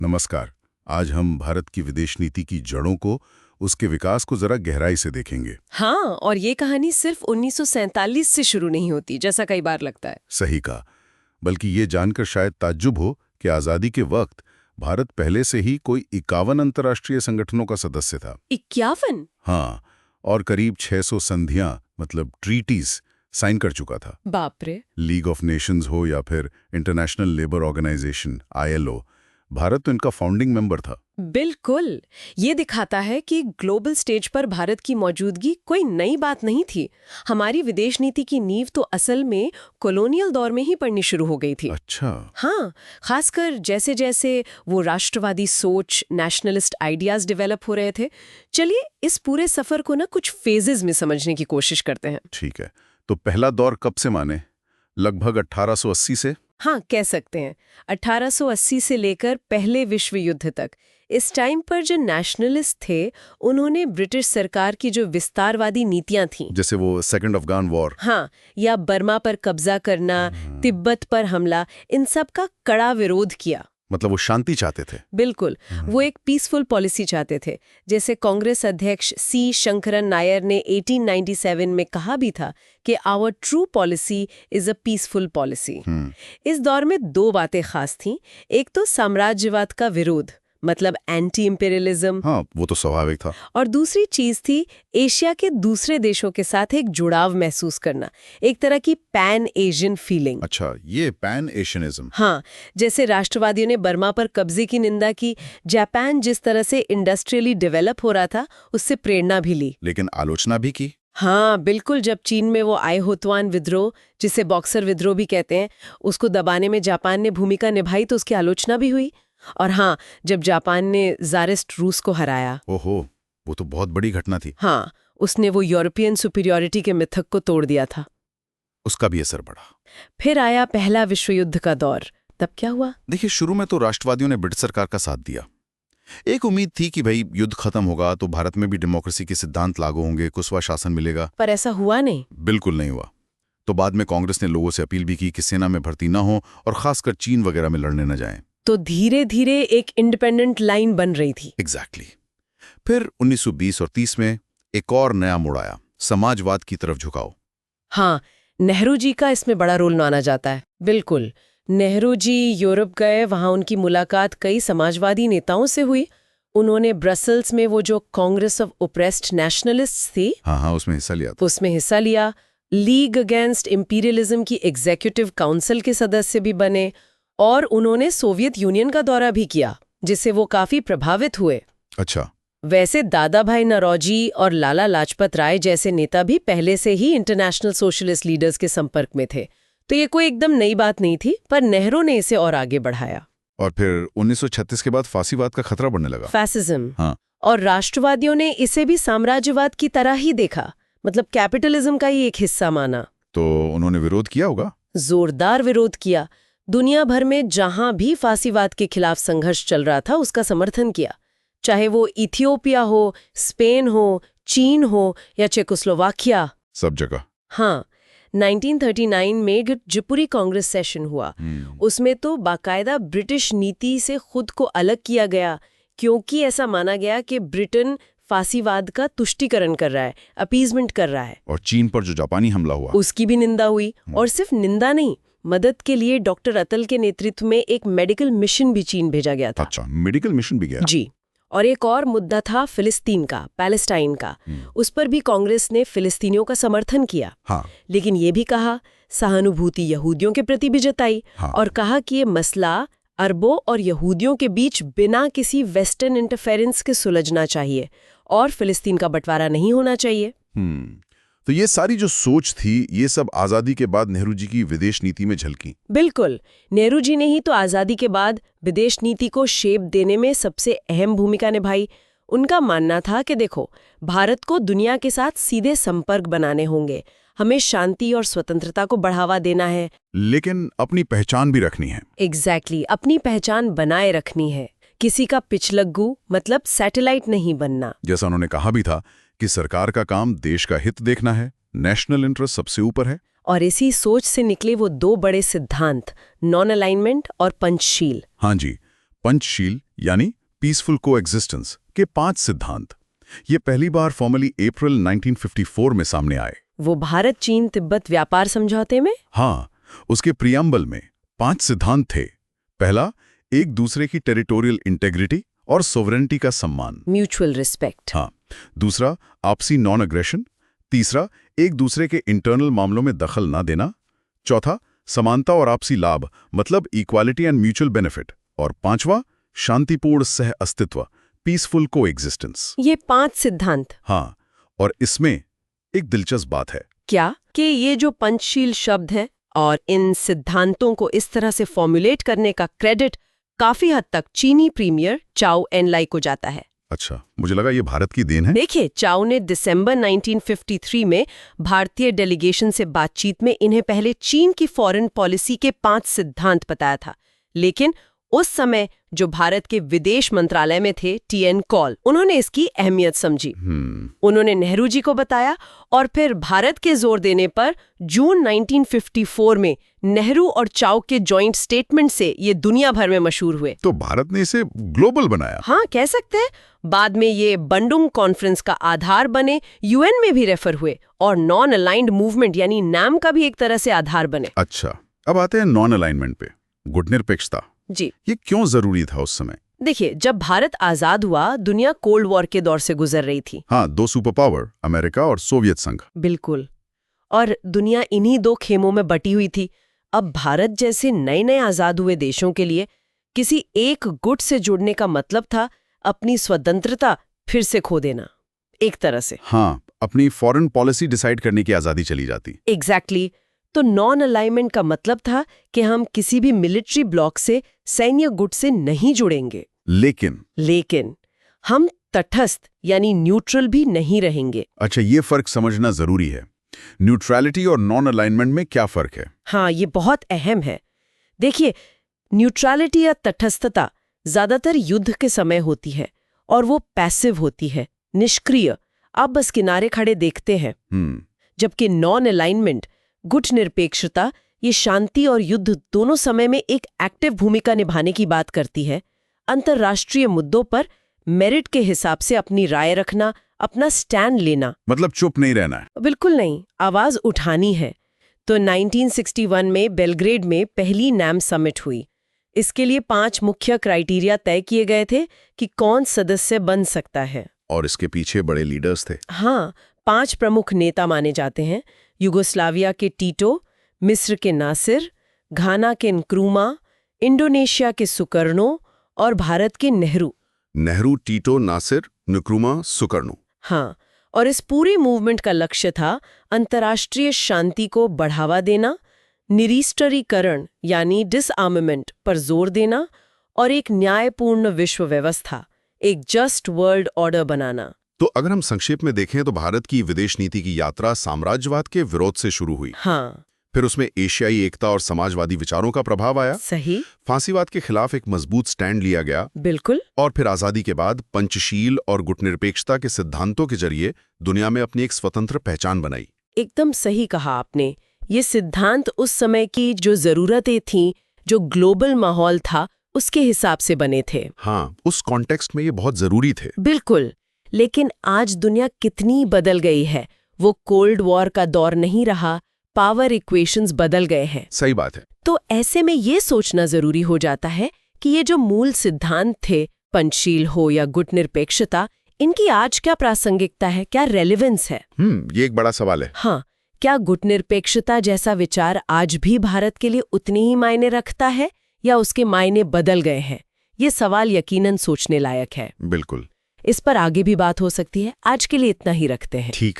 नमस्कार। आज हम भारत की विदेश नीति की जड़ों को, उसके विकास को जरा गहराई से देखेंगे। हाँ, और ये कहानी सिर्फ 1947 से शुरू नहीं होती जैसा कई बार लगता है। सही कहा। बल्कि ये जानकर शायद ताज्जुब हो कि आज़ादी के वक्त भारत पहले से ही कोई 51 अंतर्राष्ट्रीय संगठनों का सदस्य था। 51? हाँ, और करीब 600 संधियां मतलब ट्रीटीज साइन कर चुका था। बाप रे। लीग ऑफ नेशंस हो या फिर international labour organization ILO, Bharat तो इनका फाउंडिंग मेंबर था। बिल्कुल। ये दिखाता है कि ग्लोबल स्टेज पर भारत की मौजूदगी कोई नई बात नहीं थी। हमारी विदेश नीति की नींव तो असल में कॉलोनियल दौर में ही पड़नी शुरू हो गई थी। अच्छा। हाँ, खासकर जैसे जैसे वो राष्ट्रवादी सोच, नेशनलिस्ट आइडियाज डेवलप हो रहे थे। चलिए इस पूरे सफर को ना कुछ फेजेस में समझने की कोशिश करते हैं। ठीक है, तो पहला दौर कब से माने? लगभग 1880 से? हाँ, कह सकते हैं 1880 से लेकर पहले विश्व युद्ध तक। इस टाइम पर जो नेशनलिस्ट थे, उन्होंने ब्रिटिश सरकार की जो विस्तारवादी नीतियां थीं, जैसे वो सेकंड अफगान वॉर, हाँ, या बर्मा पर कब्जा करना, तिब्बत पर हमला, इन सब का कड़ा विरोध किया। मतलब वो शांति चाहते थे। बिल्कुल, वो एक पीसफुल पॉलिसी चाहते थे। जैसे कांग्रेस अध्यक्ष C शंकरन नायर ने 1897 में कहा भी था कि our true policy is a peaceful policy. इस दौर में दो बातें खास थीं। एक तो साम्राज्यवाद का विरोध, मतलब एंटी इंपीरियलिज्म। हाँ, वो तो स्वाभाविक था। और दूसरी चीज थी एशिया के दूसरे देशों के साथ एक जुड़ाव महसूस करना, एक तरह की पैन एशियन फीलिंग। अच्छा, ये पैन एशियनिज्म। हाँ, जैसे राष्ट्रवादियों ने बर्मा पर कब्जे की निंदा की, जापान जिस तरह से इंडस्ट्रियली डेवलप हो रहा था, उससे प्रेरणा भी ली। लेकिन आलोचना भी की। हाँ बिल्कुल, जब चीन में वो आए होतवान विद्रोह, जिसे बॉक्सर विद्रोह भी कहते हैं, उसको दबाने में जापान ने भूमिका निभाई तो उसकी आलोचना भी हुई। और हाँ, जब जापान ने ज़ारिस्ट रूस को हराया, ओहो, वो तो बहुत बड़ी घटना थी। हाँ, उसने वो यूरोपियन सुपीरियरिटी के मिथक को तोड़ दिया था। उसका भी असर पड़ा। फिर आया पहला विश्व युद्ध का दौर। तब क्या हुआ? देखिए, शुरू में तो राष्ट्रवादियों ने ब्रिटिश सरकार का साथ दिया। एक उम्मीद थी कि भाई युद्ध खत्म होगा तो भारत में भी डेमोक्रेसी के सिद्धांत लागू होंगे, कुशवा शासन मिलेगा। पर ऐसा हुआ नहीं। बिल्कुल नहीं हुआ। तो बाद में कांग्रेस ने लोगों से अपील भी की कि सेना में भर्ती न हो और खासकर चीन वगैरह में लड़ने न जाएं। तो धीरे धीरे एक इंडिपेंडेंट लाइन बन रही थी। एग्जैक्टली। फिर 1920 और 30 में एक और नया मोड़ आया, समाजवाद की तरफ झुकाव। हाँ, नेहरू जी का इसमें बड़ा रोल माना जाता है। बिल्कुल, नेहरू जी यूरोप गए, वहां उनकी मुलाकात कई समाजवादी नेताओं से हुई। उन्होंने ब्रसल्स में वो जो कांग्रेस ऑफ ओप्रेस्ड नेशनलिस्ट्स थी, हाँ, उसमें हिस्सा लिया था। उसमें हिस्सा लिया। लीग अगेंस्ट इंपीरियलिज्म की एग्जीक्यूटिव काउंसिल के सदस्य भी बने और उन्होंने सोवियत यूनियन का दौरा भी किया, जिससे वो काफी प्रभावित हुए। अच्छा। वैसे दादा भाई नौरोजी और लाला लाजपत राय जैसे नेता भी पहले से ही इंटरनेशनल सोशलिस्ट लीडर्स के संपर्क में थे, तो ये कोई एकदम नई बात नहीं थी, पर नेहरू ने इसे और आगे बढ़ाया। और फिर 1936 के बाद फांसीवाद का खतरा बढ़ने लगा। फैसिज्म। हाँ। और राष्ट्रवादियों ने इसे भी साम्राज्यवाद की तरह ही देखा, मतलब कैपिटलिज्म का ही एक हिस्सा माना। तो उन्होंने विरोध किया होगा। जोरदार विरोध किया। दुनिया भर में जहां भी फांसीवाद के खिलाफ संघर्ष चल रहा था, उसका समर्थन किया, चाहे वो इथियोपिया हो, स्पेन हो, चीन हो या चेकोस्लोवाकिया। सब जगह। हाँ, 1939 में त्रिपुरी कांग्रेस सेशन हुआ। उसमें तो बाकायदा ब्रिटिश नीति से खुद को अलग किया गया, क्योंकि ऐसा माना गया कि ब्रिटेन फांसीवाद का तुष्टीकरण कर रहा है, अपीजमेंट कर रहा है। और चीन पर जो जापानी हमला हुआ, उसकी भी निंदा हुई। और सिर्फ निंदा नहीं, मदद के लिए डॉक्टर अतल के नेतृत्व में एक मेडिकल मिशन भी चीन भेजा गया था। अच्छा, मेडिकल मिशन भी गया। जी। और एक और मुद्दा था फिलिस्तीन का, पैलेस्टाइन का। उस पर भी कांग्रेस ने फिलिस्तीनियों का समर्थन किया। हाँ। लेकिन ये भी कहा, सहानुभूति यहूदियों के प्रति भी जताई। हाँ। और कहा कि ये मसला अरबों और यहूदियों के बीच बिना किसी वेस्टर्न इंटरफेरेंस के सुलझना चाहिए और फिलिस्तीन का बंटवारा नहीं होना चाहिए। तो ये सारी जो सोच थी, ये सब आज़ादी के बाद नेहरू जी की विदेश नीति में झलकी। बिल्कुल, नेहरू जी ने ही तो आज़ादी के बाद विदेश नीति को शेप देने में सबसे अहम भूमिका निभाई। उनका मानना था कि देखो, भारत को दुनिया के साथ सीधे संपर्क बनाने होंगे, हमें शांति और स्वतंत्रता को बढ़ावा देना है, लेकिन अपनी पहचान भी रखनी है। एग्जैक्टली, अपनी पहचान बनाए रखनी है, किसी का पिछलग्गू मतलब सैटेलाइट नहीं बनना। जैसा उन्होंने कहा भी था कि सरकार का काम देश का हित देखना है, नेशनल इंटरेस्ट सबसे ऊपर है। और इसी सोच से निकले वो दो बड़े सिद्धांत, नॉन अलाइनमेंट और पंचशील। हाँ जी, पंचशील यानी पीसफुल कोएग्जिस्टेंस के 5 सिद्धांत। ये पहली बार फॉर्मली अप्रैल 1954 में सामने आए। वो भारत चीन तिब्बत व्यापार समझौते में? हाँ, उसके प्रियम्बल में 5 सिद्धांत थे। पहला, एक दूसरे की टेरिटोरियल इंटेग्रिटी और सोवरेनिटी का सम्मान, म्यूचुअल रिस्पेक्ट। हाँ। दूसरा, आपसी नॉन अग्रेशन। तीसरा, एक दूसरे के इंटरनल मामलों में दखल ना देना। चौथा, समानता और आपसी लाभ, मतलब इक्वालिटी एंड म्यूचुअल बेनिफिट। और पांचवा, शांतिपूर्ण सह अस्तित्व, पीसफुल कोएग्जिस्टेंस। ये 5 सिद्धांत। हाँ, और इसमें एक दिलचस्प बात है। क्या कि ये जो पंचशील शब्द हैं और इन सिद्धांतों को इस तरह से फॉर्मुलेट करने का क्रेडिट काफी हद तक चीनी प्रीमियर चाओ एनलाई को जाता है। अच्छा, मुझे लगा ये भारत की देन है। देखिए, चाओ ने दिसंबर 1953 में भारतीय डेलीगेशन से बातचीत में इन्हें पहले चीन की फॉरेन पॉलिसी के 5 सिद्धांत बताया था, लेकिन उस समय जो भारत के विदेश मंत्रालय में थे टीएन कॉल, उन्होंने इसकी अहमियत समझी। उन्होंने नेहरू जी को बताया और फिर भारत के जोर देने पर जून 1954 में नेहरू और चाओ के जॉइंट स्टेटमेंट से ये दुनिया भर में मशहूर हुए। तो भारत ने इसे ग्लोबल बनाया। हाँ, कह सकते हैं। बाद में ये बंडुंग कॉन्फ्रेंस का आधार बने, यूएन में भी रेफर हुए और नॉन अलाइंड मूवमेंट यानी नैम का भी एक तरह से आधार बने। अच्छा, अब आते हैं नॉन अलाइनमेंट पे, गुटनिरपेक्षता। जी, ये क्यों जरूरी था उस समय? देखिए, जब भारत आजाद हुआ, दुनिया कोल्ड वॉर के दौर से गुजर रही थी। हाँ, 2 सुपर पावर, अमेरिका और सोवियत संघ। बिल्कुल, और दुनिया इन्हीं 2 खेमों में बटी हुई थी। अब भारत जैसे नए नए आजाद हुए देशों के लिए किसी एक गुट से जुड़ने का मतलब था अपनी स्वतंत्रता फिर से खो देना, एक तरह से। हाँ, अपनी फॉरेन पॉलिसी डिसाइड करने की आजादी चली जाती। एग्जैक्टली। तो नॉन अलाइनमेंट का मतलब था कि हम किसी भी मिलिट्री ब्लॉक से, सैन्य गुट से नहीं जुड़ेंगे, लेकिन हम तटस्थ यानी न्यूट्रल भी नहीं रहेंगे। अच्छा, ये फर्क समझना जरूरी है। न्यूट्रलिटी और नॉन अलाइनमेंट में क्या फर्क है? हाँ, ये बहुत अहम है। देखिए, न्यूट्रलिटी या तटस्थता ज्यादातर युद्ध के समय होती है और वो पैसिव होती है, निष्क्रिय। आप बस किनारे खड़े देखते हैं। जबकि नॉन अलाइनमेंट, गुट निरपेक्षता, ये शांति और युद्ध दोनों समय में एक एक्टिव भूमिका निभाने की बात करती है। अंतर्राष्ट्रीय मुद्दों पर मेरिट के हिसाब से अपनी राय रखना, अपना स्टैंड लेना। मतलब चुप नहीं रहना है। बिल्कुल नहीं, आवाज उठानी है। तो 1961 में बेलग्रेड में पहली नैम समिट हुई। इसके लिए 5 मुख्य क्राइटेरिया तय किए गए थे कि कौन सदस्य बन सकता है। और इसके पीछे बड़े लीडर्स थे। हाँ, 5 प्रमुख नेता माने जाते हैं। युगोस्लाविया के टीटो, मिस्र के नासिर, घाना के नक्रूमा, इंडोनेशिया के सुकर्णो और भारत के Nehru. Nehru, Tito, Nasser, Nkrumah, Sukarno. हाँ, और इस पूरे मूवमेंट का लक्ष्य था अंतर्राष्ट्रीय शांति को बढ़ावा देना, निरस्त्रीकरण यानी डिसआर्ममेंट पर जोर देना और एक न्यायपूर्ण विश्व व्यवस्था, एक जस्ट वर्ल्ड ऑर्डर बनाना। तो अगर हम संक्षेप में देखें तो भारत की विदेश नीति की यात्रा साम्राज्यवाद के विरोध से शुरू हुई। हाँ, फिर उसमें एशियाई एकता और समाजवादी विचारों का प्रभाव आया। सही। फांसीवाद के खिलाफ एक मजबूत स्टैंड लिया गया। बिल्कुल। और फिर आजादी के बाद पंचशील और गुटनिरपेक्षता के सिद्धांतों के जरिए दुनिया में अपनी एक स्वतंत्र पहचान बनाई। एकदम सही कहा आपने। ये सिद्धांत उस समय की जो जरूरतें थीं, जो ग्लोबल माहौल था, उसके हिसाब से बने थे। हाँ, उस कॉन्टेक्स्ट में ये बहुत जरूरी थे। बिल्कुल। लेकिन आज दुनिया कितनी बदल गई है। वो कोल्ड वॉर का दौर नहीं रहा, पावर इक्वेशंस बदल गए हैं। सही बात है। तो ऐसे में ये सोचना जरूरी हो जाता है कि ये जो मूल सिद्धांत थे, पंचशील हो या गुटनिरपेक्षता, इनकी आज क्या प्रासंगिकता है, क्या रेलेवेंस है? ये एक बड़ा सवाल है। हाँ, क्या गुटनिरपेक्षता जैसा विचार आज भी भारत के लिए उतनी ही मायने रखता है या उसके मायने बदल गए हैं? ये सवाल यकीनन सोचने लायक है। बिल्कुल। इस पर आगे भी बात हो सकती है। आज के लिए इतना ही रखते हैं। ठीक है।